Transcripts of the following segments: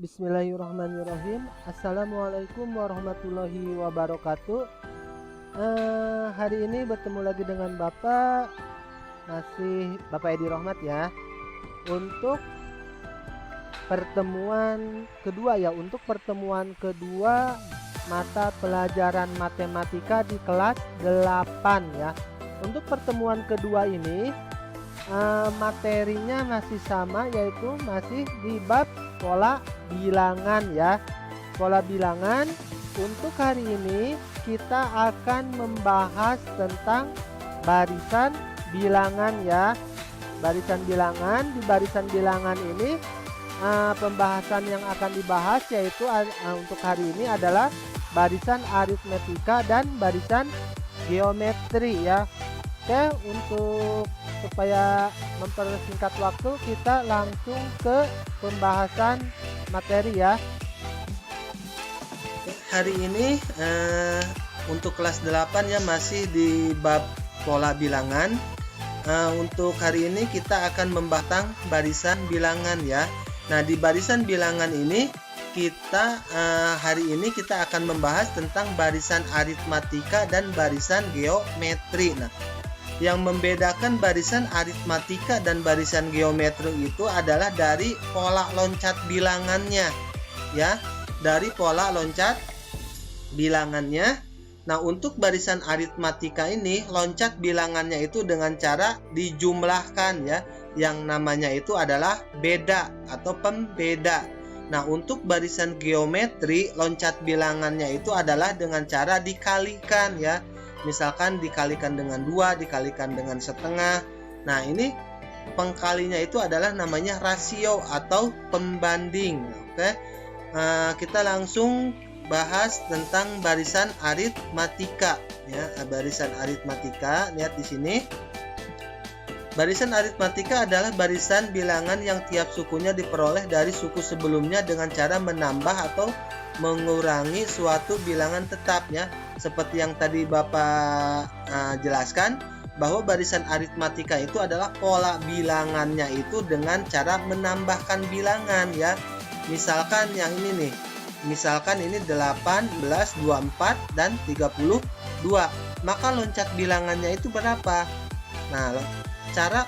Bismillahirrahmanirrahim. Assalamualaikum warahmatullahi wabarakatuh. Hari ini bertemu lagi dengan Bapak, masih Bapak Edi Rohmat ya. Untuk pertemuan kedua ya, untuk pertemuan kedua mata pelajaran matematika di kelas 8 ya. Untuk pertemuan kedua ini materinya masih sama, yaitu masih di bab pola bilangan ya. Pola bilangan. Untuk hari ini kita akan membahas tentang barisan bilangan ya. Barisan bilangan. Di barisan bilangan ini pembahasan yang akan dibahas yaitu untuk hari ini adalah barisan aritmetika dan barisan geometri ya. Oke, untuk supaya mempersingkat waktu, kita langsung ke pembahasan materi ya. Hari ini untuk kelas 8 ya, masih di bab pola bilangan. Untuk hari ini kita akan membahas barisan bilangan ya. Nah, di barisan bilangan ini kita hari ini kita akan membahas tentang barisan aritmatika dan barisan geometri. Nah, yang membedakan barisan aritmatika dan barisan geometri itu adalah dari pola loncat bilangannya ya, dari pola loncat bilangannya. Nah, untuk barisan aritmatika ini loncat bilangannya itu dengan cara dijumlahkan ya, yang namanya itu adalah beda atau pembeda. Nah, untuk barisan geometri loncat bilangannya itu adalah dengan cara dikalikan ya. Misalkan dikalikan dengan 2, dikalikan dengan setengah. Nah, ini pengkalinya itu adalah namanya rasio atau pembanding. Oke, kita langsung bahas tentang barisan aritmatika ya. Barisan aritmatika, lihat di sini. Barisan aritmatika adalah barisan bilangan yang tiap sukunya diperoleh dari suku sebelumnya dengan cara menambah atau mengurangi suatu bilangan tetap ya. Seperti yang tadi Bapak jelaskan, bahwa barisan aritmatika itu adalah pola bilangannya itu dengan cara menambahkan bilangan ya. Misalkan yang ini nih, misalkan ini 18, 24 dan 32. Maka loncat bilangannya itu berapa? Nah, cara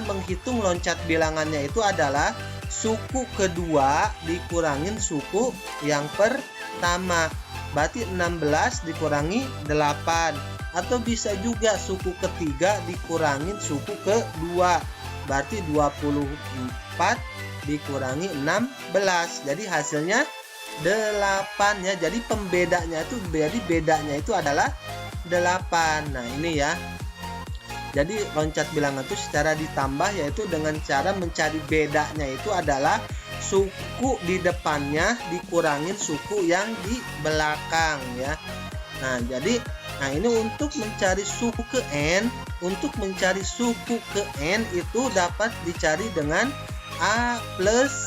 menghitung loncat bilangannya itu adalah suku kedua dikurangin suku yang pertama. Berarti 16 dikurangi 8. Atau bisa juga suku ketiga dikurangin suku kedua. Berarti 24 dikurangi 16. Jadi hasilnya 8 ya. Jadi pembedanya itu, bedanya itu adalah 8. Nah, ini ya. Jadi loncat bilangan itu secara ditambah, yaitu dengan cara mencari bedanya itu adalah suku di depannya dikurangin suku yang di belakang ya. Nah, jadi ini untuk mencari suku ke n, untuk mencari suku ke n itu dapat dicari dengan a plus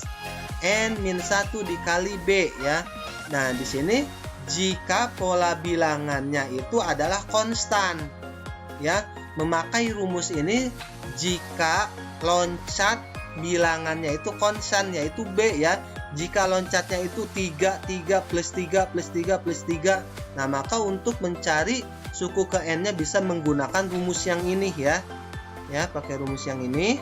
n min 1 dikali b ya. Nah, di sini jika pola bilangannya itu adalah konstan ya, memakai rumus ini jika loncat bilangannya itu konstan yaitu B ya. Jika loncatnya itu 3 plus 3 plus 3 plus 3. Nah, maka untuk mencari suku ke n-nya bisa menggunakan rumus yang ini ya. Ya, pakai rumus yang ini.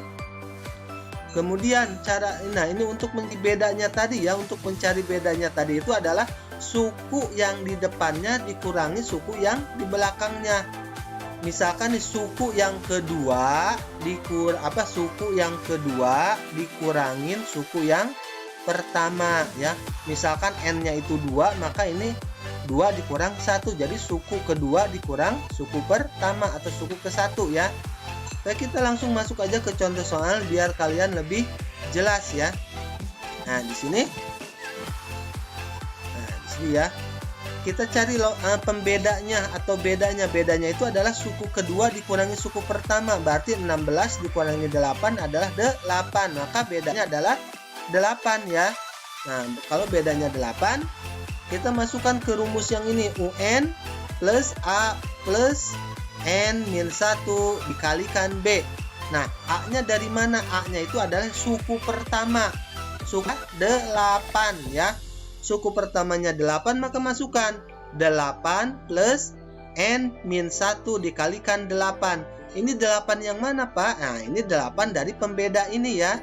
Kemudian ini untuk bedanya tadi ya, untuk mencari bedanya tadi itu adalah suku yang di depannya dikurangi suku yang di belakangnya. Misalkan suku yang kedua dikurangin suku yang pertama ya. Misalkan n-nya itu 2, maka ini 2 dikurang 1. Jadi suku kedua dikurang suku pertama atau suku ke-1 ya. Nah, kita langsung masuk aja ke contoh soal biar kalian lebih jelas ya. Nah, di sini ya. Kita cari pembedanya atau bedanya. Bedanya itu adalah suku kedua dikurangi suku pertama. Berarti 16 dikurangi 8 adalah 8. Maka bedanya adalah 8 ya. Nah, kalau bedanya 8, kita masukkan ke rumus yang ini. UN plus A plus N min 1 dikalikan B. Nah, A-nya dari mana? A-nya itu adalah suku pertama. suku 8 ya. Suku pertamanya 8, maka masukkan 8 plus N min 1 dikalikan 8. Ini 8 yang mana, Pak? Nah, ini 8 dari pembeda ini ya.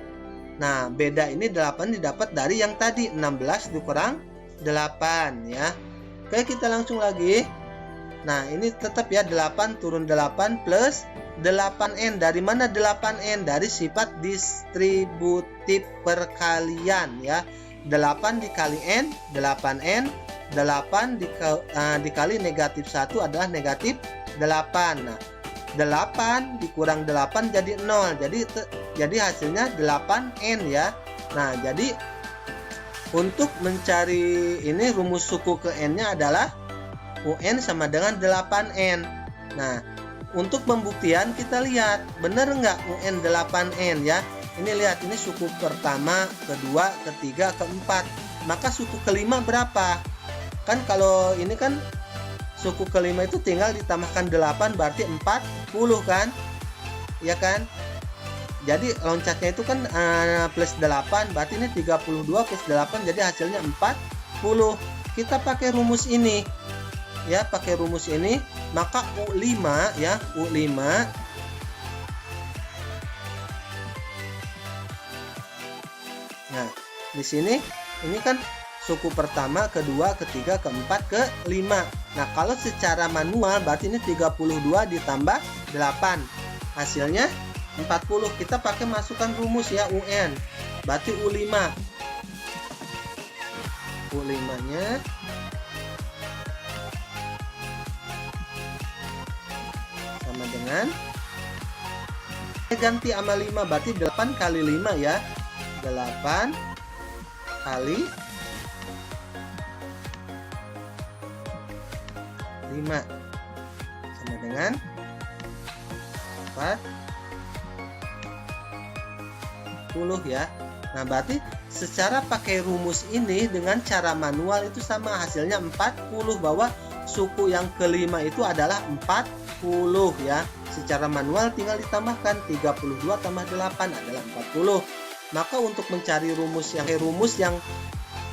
Nah, beda ini 8 didapat dari yang tadi, 16 dikurang 8 ya. Oke, kita langsung lagi. Nah, ini tetap ya, 8 turun 8 plus 8N. Dari mana 8N? Dari sifat distributif perkalian ya. 8 dikali N, 8N. 8 dikali negatif 1 adalah negatif 8. Nah, 8 dikurang 8 jadi 0. Jadi hasilnya 8N ya. Nah, jadi untuk mencari ini rumus suku ke N-nya adalah UN sama dengan 8N. Nah, untuk pembuktian kita lihat benar nggak UN 8N ya. Ini lihat, ini suku pertama, kedua, ketiga, keempat. Maka suku kelima berapa? Kan kalau ini kan suku kelima itu tinggal ditambahkan 8 berarti 40 kan? Ya kan? Jadi loncatnya itu kan plus 8, berarti ini 32 plus 8 jadi hasilnya 40. Kita pakai rumus ini. Ya, pakai rumus ini, maka U5 ya, U5 nah, di sini ini kan suku pertama, kedua, ketiga, keempat, kelima. Nah, kalau secara manual berarti ini 32 ditambah 8. Hasilnya 40. Kita pakai masukkan rumus ya, UN. Berarti U5. U5-nya sama dengan ganti sama 5, berarti 8 kali 5 ya. 8 kali 5 sama dengan 40 ya. Nah, berarti secara pakai rumus ini dengan cara manual itu sama, hasilnya 40, bahwa suku yang kelima itu adalah 40 ya. Secara manual tinggal ditambahkan 32 tambah 8 adalah 40. Maka untuk mencari rumus yang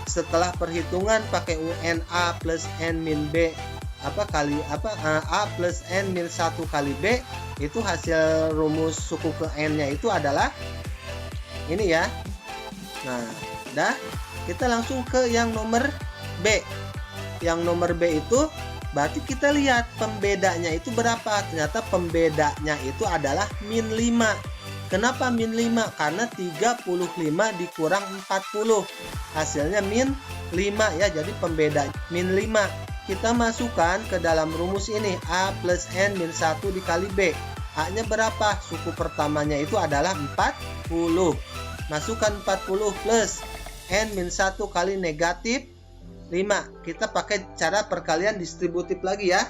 setelah perhitungan pakai UN A plus N min B A plus N min 1 kali B, itu hasil rumus suku ke N-nya itu adalah ini ya. Nah, dah, kita langsung ke yang nomor B. Yang nomor B itu berarti kita lihat pembedanya itu berapa. Ternyata pembedanya itu adalah min 5. Kenapa min 5? Karena 35 dikurang 40. Hasilnya min 5 ya. Jadi pembeda min 5. Kita masukkan ke dalam rumus ini. A plus N min 1 dikali B. A-nya berapa? Suku pertamanya itu adalah 40. Masukkan 40 plus N min 1 kali negatif 5. Kita pakai cara perkalian distributif lagi ya.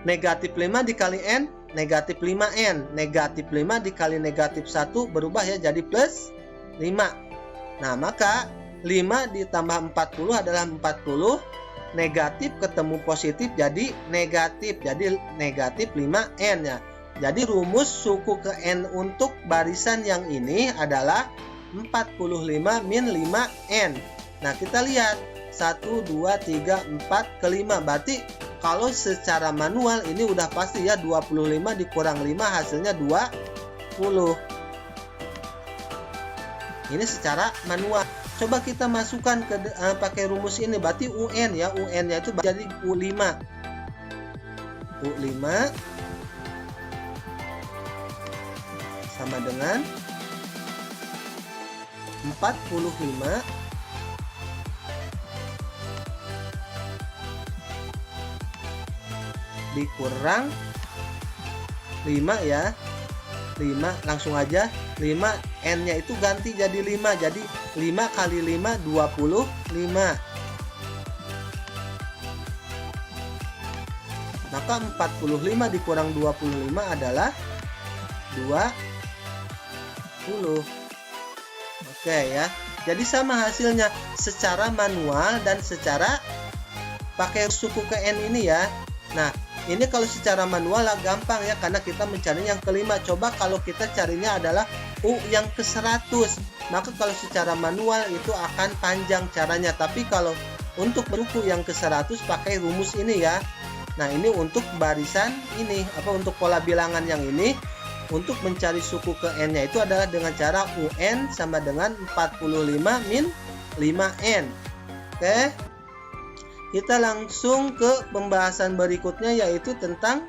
Negatif 5 dikali N, negatif 5N. Negatif 5 dikali negatif 1 berubah ya jadi plus 5. Nah, maka 5 ditambah 40 adalah 40. Negatif ketemu positif jadi negatif. Jadi negatif 5N ya. Jadi rumus suku ke N untuk barisan yang ini adalah 45 min 5N. Nah, kita lihat 1, 2, 3, 4 ke 5. Berarti kalau secara manual ini udah pasti ya, 25 dikurang 5 hasilnya 20. Ini secara manual. Coba kita masukkan ke pakai rumus ini, berarti UN ya. UN-nya itu jadi U5. U5 sama dengan 45 dikurang 5 ya. 5 langsung aja, 5 N-nya itu ganti jadi 5. Jadi 5 kali 5 25. Maka 45 dikurang 25 adalah 20. Oke ya. Jadi sama hasilnya secara manual dan secara pakai suku ke N ini ya. Nah, ini kalau secara manual lah gampang ya, karena kita mencari yang kelima. Coba kalau kita carinya adalah U yang ke 100. Maka kalau secara manual itu akan panjang caranya, tapi kalau untuk suku yang ke 100 pakai rumus ini ya. Nah, ini untuk barisan ini, untuk pola bilangan yang ini, untuk mencari suku ke n-nya itu adalah dengan cara UN sama dengan 45 min 5n. Oke. Kita langsung ke pembahasan berikutnya, yaitu tentang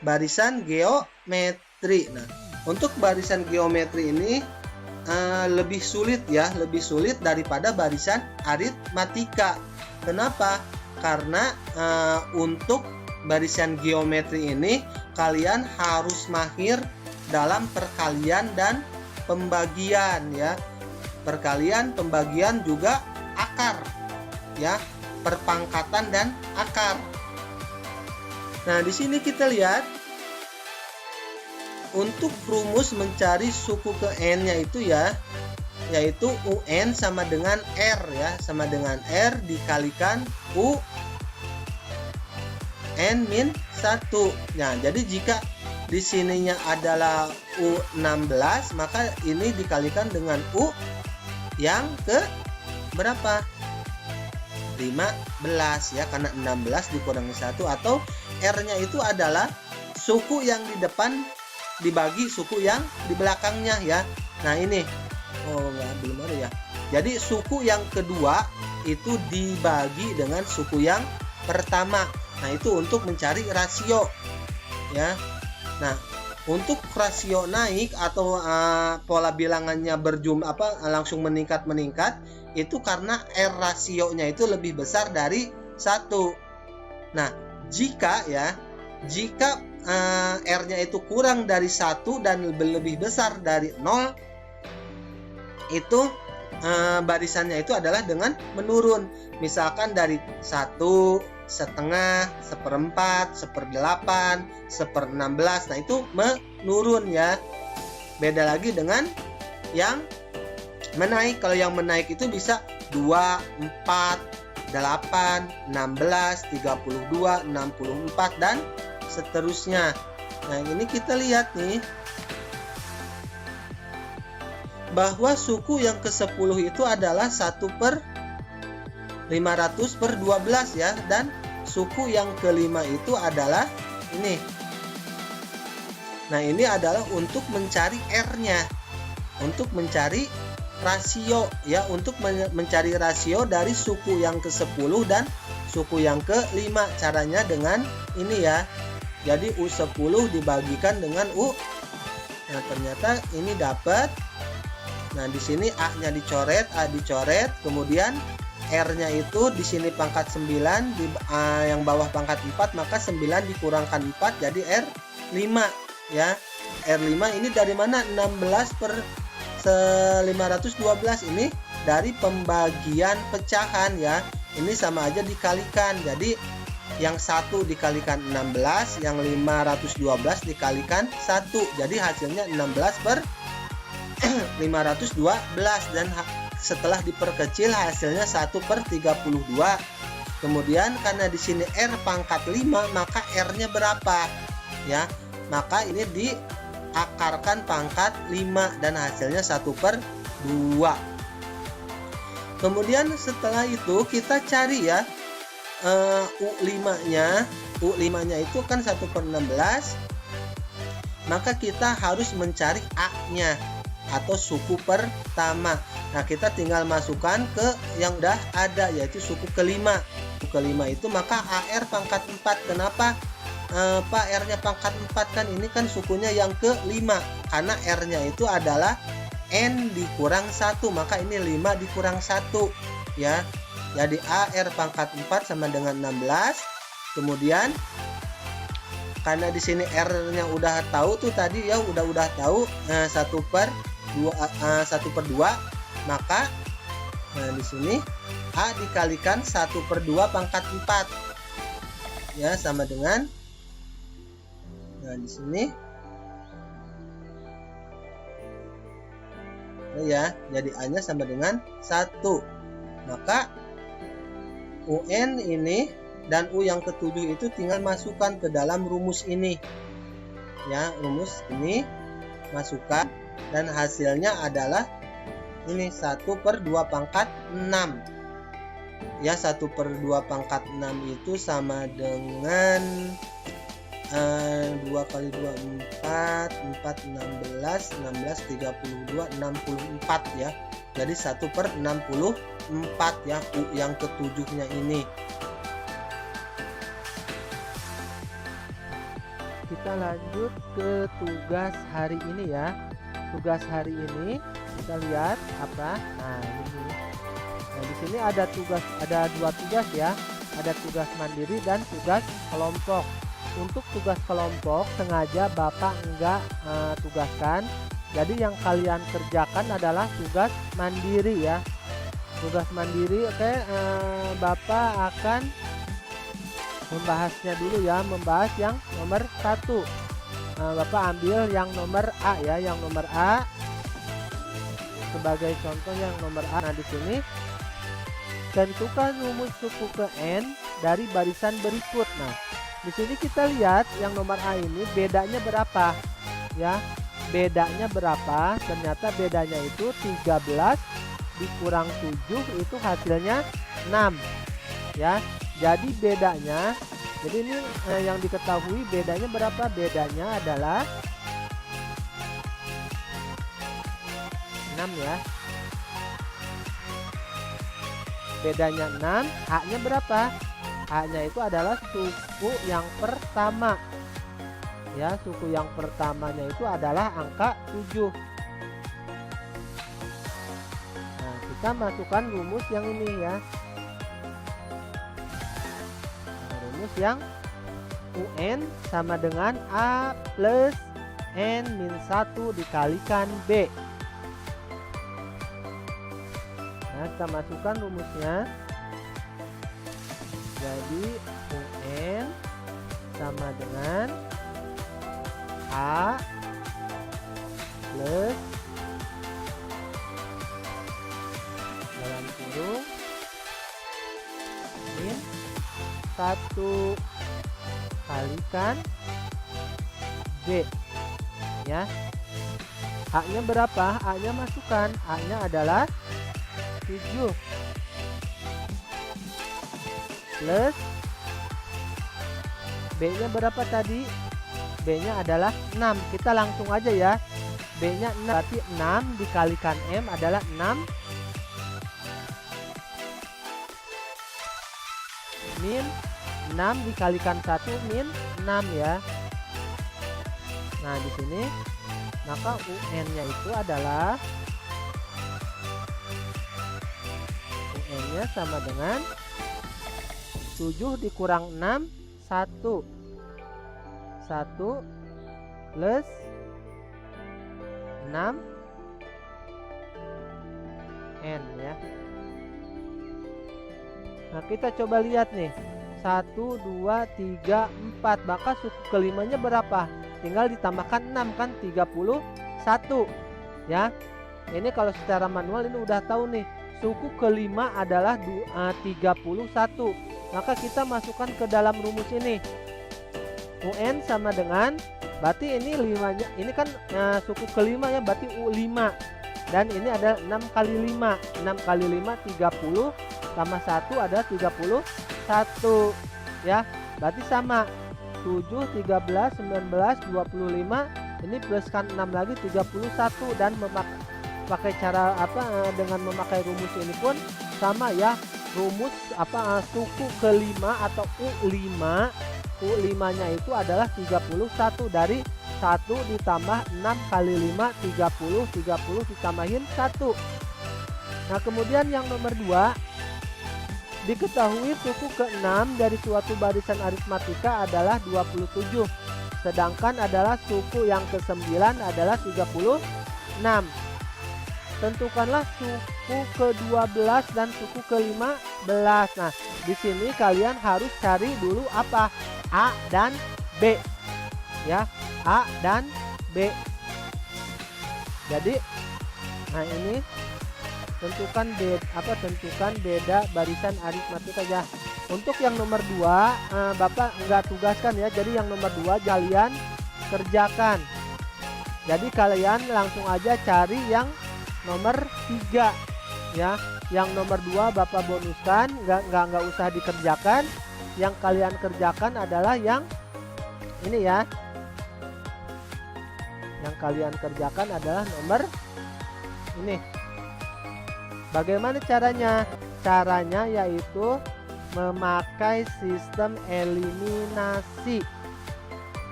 barisan geometri. Nah, untuk barisan geometri ini lebih sulit ya, lebih sulit daripada barisan aritmatika. Kenapa? Karena untuk barisan geometri ini kalian harus mahir dalam perkalian dan pembagian ya. Perkalian, pembagian juga akar ya. Perpangkatan dan akar. Nah, di sini kita lihat untuk rumus mencari suku ke n-nya itu ya, yaitu UN sama dengan R ya, sama dengan R dikalikan U n min 1. Nah, jadi jika di sininya adalah U16, maka ini dikalikan dengan U yang ke berapa? 15 ya, karena 16 dikurangi 1, atau R-nya itu adalah suku yang di depan dibagi suku yang di belakangnya ya. Nah, ini belum ada ya. Jadi suku yang kedua itu dibagi dengan suku yang pertama. Nah, itu untuk mencari rasio ya. Nah, untuk rasio naik atau pola bilangannya berjumlah langsung meningkat itu karena R rasionya itu lebih besar dari 1. Nah, jika R-nya itu kurang dari 1 dan lebih besar dari 0, itu barisannya itu adalah dengan menurun. Misalkan dari 1, setengah, 1/4, 1/8, 1/16. Nah, itu menurun ya. Beda lagi dengan yang menaik. Kalau yang menaik itu bisa 2, 4, 8, 16, 32, 64 dan seterusnya. Nah, ini kita lihat nih bahwa suku yang ke-10 itu adalah 1/500/12 ya, dan suku yang ke-5 itu adalah ini. Nah, ini adalah untuk mencari R-nya, untuk mencari rasio ya, untuk mencari rasio dari suku yang ke-10 dan suku yang ke-5. Caranya dengan ini ya. Jadi U10 dibagikan dengan U. Nah, ternyata ini dapat. Nah, di sini A-nya dicoret, A dicoret, kemudian R-nya itu di sini pangkat 9, yang bawah pangkat 4, maka 9 dikurangkan 4 jadi R5 ya. R5 ini dari mana? 16/512 ini dari pembagian pecahan ya. Ini sama aja dikalikan. Jadi yang 1 dikalikan 16, yang 512 dikalikan 1. Jadi hasilnya 16/512 dan setelah diperkecil hasilnya 1/32. Kemudian karena di sini R pangkat 5, maka R-nya berapa? Ya. Maka ini diakarkan pangkat 5 dan hasilnya 1/2. Kemudian setelah itu kita cari ya U5-nya. U5-nya itu kan 1/16. Maka kita harus mencari A-nya atau suku pertama. Nah, kita tinggal masukkan ke yang udah ada, yaitu suku ke-5. Suku ke-5 itu maka AR pangkat 4. Kenapa Pak R-nya pangkat 4? Kan ini kan sukunya yang ke-5. Karena R-nya itu adalah N dikurang 1, maka ini 5 dikurang 1 ya. Jadi AR pangkat 4 sama dengan 16. Kemudian karena di sini R-nya udah tahu tuh tadi ya, udah tahu 1/2, maka di sini A dikalikan 1/2 pangkat 4 ya, sama dengan di sini ya, jadi A-nya sama dengan 1. Maka UN ini dan U yang ke-7 itu tinggal masukkan ke dalam rumus ini ya, rumus ini masukkan. dan hasilnya adalah ini 1/2 pangkat 6 ya. 1/2 pangkat 6 itu sama dengan 2 kali 2 4 16 32 64 ya. Jadi 1/64 ya, U yang ketujuhnya ini. Kita lanjut ke tugas hari ini ya. Tugas hari ini kita lihat apa? Nah, ini. Nah, di sini ada dua tugas ya. Ada tugas mandiri dan tugas kelompok. Untuk tugas kelompok sengaja Bapak enggak tugaskan. Jadi yang kalian kerjakan adalah tugas mandiri ya. Tugas mandiri, oke. Bapak akan membahasnya dulu ya, membahas yang nomor 1. Bapak ambil yang nomor A ya, yang nomor A sebagai contoh. Yang nomor A, nah di sini tentukan rumus suku ke N dari barisan berikut. Nah, di sini kita lihat yang nomor A ini bedanya berapa ya, bedanya berapa. Ternyata bedanya itu 13 dikurang 7 itu hasilnya 6 ya. Jadi bedanya, jadi ini yang diketahui bedanya berapa? Bedanya adalah 6 ya. Bedanya 6, A-nya berapa? A-nya itu adalah suku yang pertama. Ya, suku yang pertamanya itu adalah angka 7. Nah, kita masukkan rumus yang ini ya. Yang UN sama dengan A plus N-1 dikalikan B. Nah, kita masukkan rumusnya. Jadi UN sama dengan A plus dalam kurung min 1 kalikan B ya. A-nya berapa? A-nya masukkan. A-nya adalah 7 plus B-nya berapa tadi? B-nya adalah 6. Kita langsung aja ya. B-nya 6, berarti 6 dikalikan M adalah 6 min 6 dikalikan 1 min 6 ya. Nah, di sini maka UN-nya itu adalah UN-nya sama dengan 7 dikurang 6 1 plus 6 N ya. Nah, kita coba lihat nih. 1, 2, 3, 4. Maka suku kelimanya berapa? Tinggal ditambahkan 6 kan, 31 ya. Ini kalau secara manual ini udah tahu nih. Suku kelima adalah 31. Maka kita masukkan ke dalam rumus ini. UN sama dengan, berarti ini 5-nya. Ini kan suku kelima ya, berarti U5. Dan ini adalah 6 kali 5. 6 kali 5 30 tambah 1 ada 31 ya. Berarti sama 7, 13, 19, 25. Ini pluskan 6 lagi 31 dan pakai cara dengan memakai rumus ini pun sama ya. Rumus suku kelima atau U5. U5-nya itu adalah 31 dari 1 ditambah 6 kali 5 30 ditambahin 1. Nah, kemudian yang nomor 2, diketahui suku ke-6 dari suatu barisan aritmatika adalah 27. Sedangkan adalah suku yang ke-9 adalah 36. Tentukanlah suku ke-12 dan suku ke-15. Nah, di sini kalian harus cari dulu apa? A dan B. Ya, A dan B. Jadi, nah ini tentukan beda barisan aritmatika ya. Untuk yang nomor 2 Bapak enggak tugaskan ya. Jadi yang nomor 2 kalian kerjakan. Jadi kalian langsung aja cari yang nomor 3 ya. Yang nomor 2 Bapak bonuskan, nggak usah dikerjakan. Yang kalian kerjakan adalah yang ini ya. Yang kalian kerjakan adalah nomor ini. Bagaimana caranya? Caranya yaitu memakai sistem eliminasi.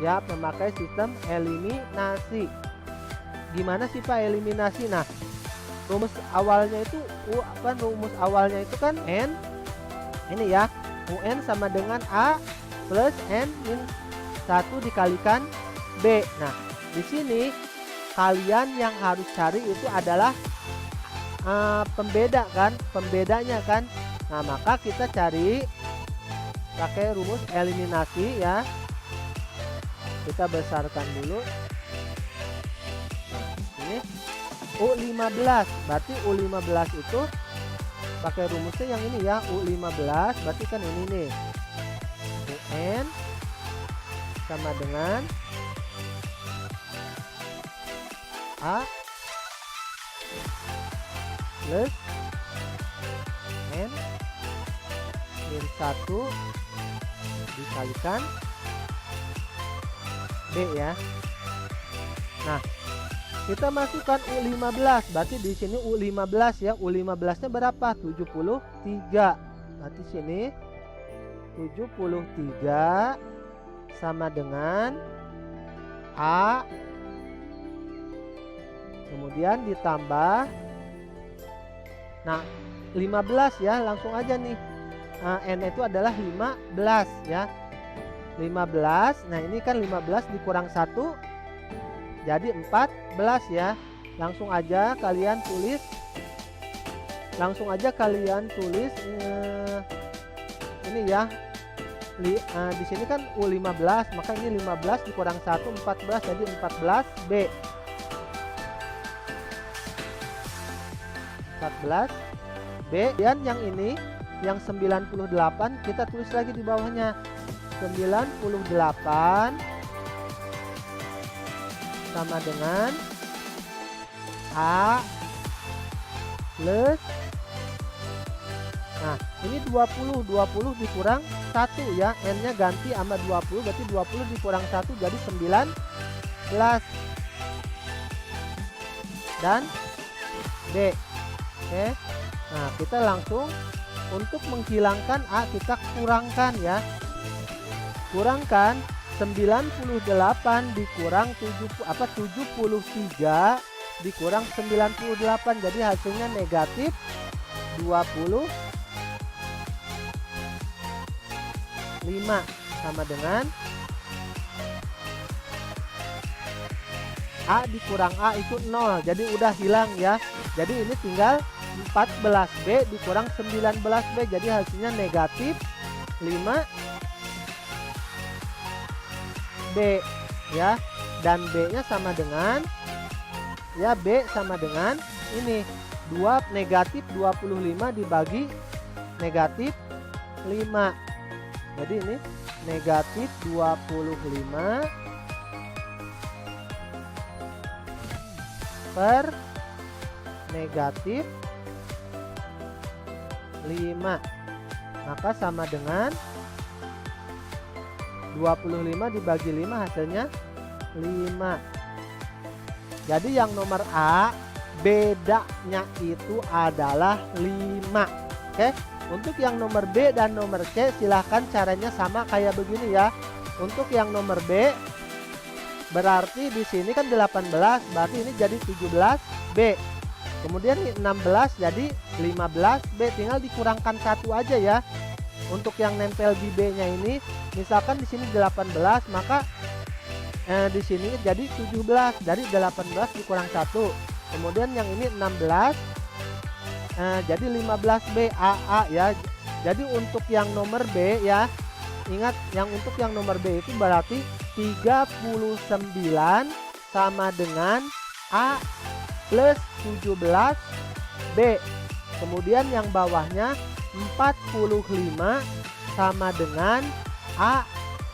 Ya, memakai sistem eliminasi. Gimana sih Pak eliminasi? Nah, rumus awalnya itu rumus awalnya itu kan N ini ya. UN sama dengan A plus N min 1 dikalikan B. Nah, di sini kalian yang harus cari itu adalah pembeda kan, pembedanya kan. Nah, maka kita cari pakai rumus eliminasi ya. Kita besarkan dulu. Nah, ini U15. Berarti U15 itu pakai rumusnya yang ini ya. U15 berarti kan ini nih. UN sama dengan A plus N min 1 dikalikan B ya. Nah, kita masukkan U15. Berarti di sini U15 ya. U15-nya berapa? 73. Berarti sini 73 sama dengan A. Kemudian ditambah. Nah, 15 ya, langsung aja nih. N itu adalah 15 ya. 15. Nah, ini kan 15 dikurang 1 jadi 14 ya. Langsung aja kalian tulis. Ini ya. Di sini kan U15, maka ini 15 dikurang 1 14 jadi 14B. 14B. Dan yang ini yang 98 kita tulis lagi di bawahnya. 98 sama dengan A plus, nah ini 20 dikurang 1 ya. N nya ganti sama 20, berarti 20 dikurang 1 jadi 19 dan B. Oke. Nah, kita langsung untuk menghilangkan A kita kurangkan ya. Kurangkan 98 dikurang 73 dikurang 98 jadi hasilnya negatif 25 sama dengan A dikurang A itu 0 jadi udah hilang ya. Jadi ini tinggal 14B dikurang 19B jadi hasilnya negatif 5B ya. Dan B nya sama dengan ya, B sama dengan ini 2 negatif 25 dibagi negatif 5. Jadi ini negatif 25 per negatif 5, maka sama dengan 25 dibagi 5 hasilnya 5. Jadi yang nomor A bedanya itu adalah 5. Oke. Untuk yang nomor B dan nomor C silahkan caranya sama kayak begini ya. Untuk yang nomor B berarti di sini kan 18 berarti ini jadi 17B. Kemudian 16 jadi 15B, tinggal dikurangkan 1 aja ya. Untuk yang nempel di B-nya ini misalkan di sini 18 maka di sini jadi 17 dari 18 dikurang 1. Kemudian yang ini 16 jadi 15B AA ya. Jadi untuk yang nomor B ya, ingat yang untuk yang nomor B itu berarti 39 sama dengan A plus 17B. Kemudian yang bawahnya 45 sama dengan A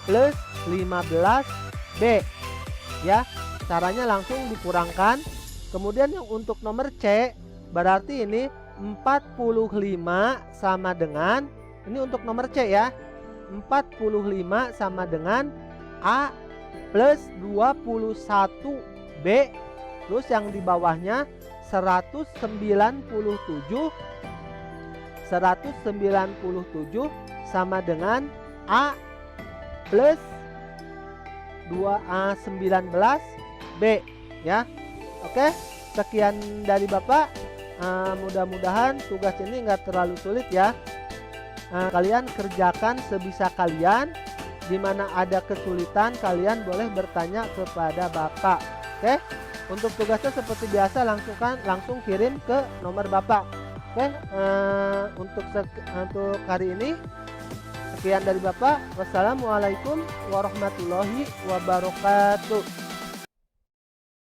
plus 15B ya. caranya langsung dikurangkan. Kemudian yang untuk nomor C, berarti ini 45 sama dengan, ini untuk nomor C ya, 45 sama dengan A plus 21B. Terus yang di bawahnya 197 sama dengan A plus 19B ya. Oke, sekian dari Bapak. Mudah-mudahan tugas ini nggak terlalu sulit ya. Kalian kerjakan sebisa kalian. Dimana ada kesulitan kalian boleh bertanya kepada Bapak. Oke, untuk tugasnya seperti biasa langsung kirim ke nomor Bapak. Oke, untuk hari ini sekian dari Bapak. Wassalamualaikum warahmatullahi wabarakatuh.